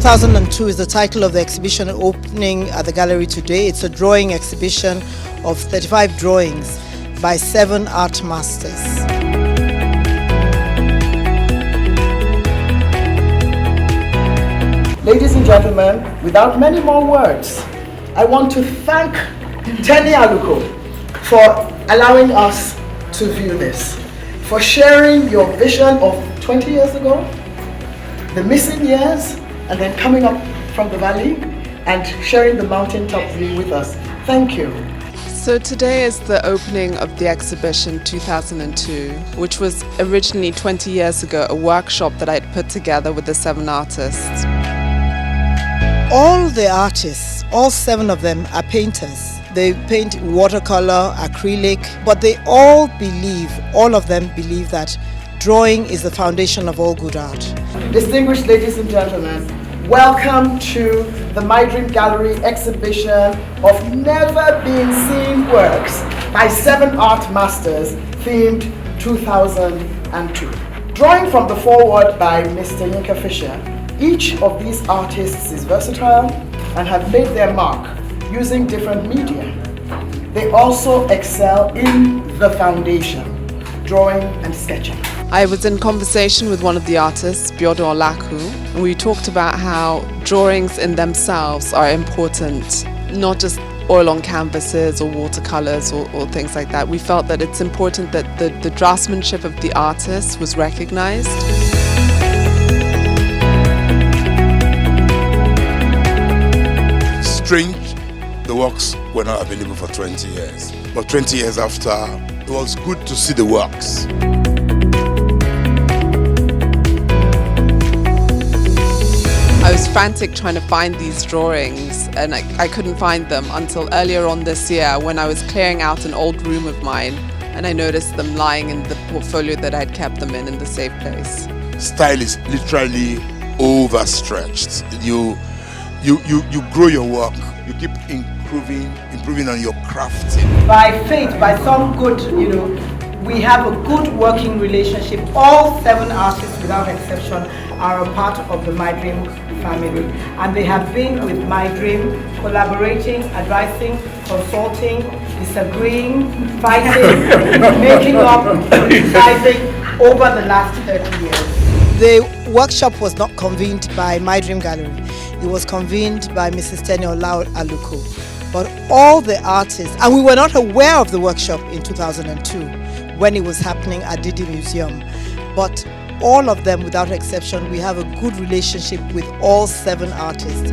2002 is the title of the exhibition opening at the gallery today. It's a drawing exhibition of 35 drawings by 7 art masters. Ladies and gentlemen, without many more words, I want to thank Teniola Aluko for allowing us to view this, for sharing your vision of 20 years ago, the missing years, and then coming up from the valley and sharing the mountaintop view with us. Thank you. So today is the opening of the exhibition 2002, which was originally 20 years ago a workshop that I had put together with the 7 artists. All the artists, all 7 of them are painters. They paint watercolor, acrylic, but they all of them believe that drawing is the foundation of all good art. Distinguished ladies and gentlemen, welcome to the My Dream Gallery exhibition of never been seen works by 7 art masters themed 2002. Drawing from the foreword by Mr. Yinka Fisher, each of these artists is versatile and have made their mark using different media. They also excel in the foundation, drawing and sketching. I was in conversation with one of the artists, Abiodun Olaku, and we talked about how drawings in themselves are important, not just oil on canvases or watercolors or things like that. We felt that it's important that the draftsmanship of the artist was recognized. Strange, the works were not available for 20 years. But 20 years after, it was good to see the works. I was frantic trying to find these drawings, and I couldn't find them until earlier on this year when I was clearing out an old room of mine and I noticed them lying in the portfolio that I'd kept them in the safe place. Style is literally overstretched. You grow your work, you keep improving on your crafting. By fate, by some good, we have a good working relationship. All 7 artists, without exception, are a part of the My Dream family, and they have been with My Dream, collaborating, advising, consulting, disagreeing, fighting, making up, criticizing over the last 30 years. The workshop was not convened by My Dream Gallery. It was convened by Mrs. Teniola Aluko. But all the artists, and we were not aware of the workshop in 2002 when it was happening at Didi Musuem, but all of them, without exception, we have a good relationship with all 7 artists.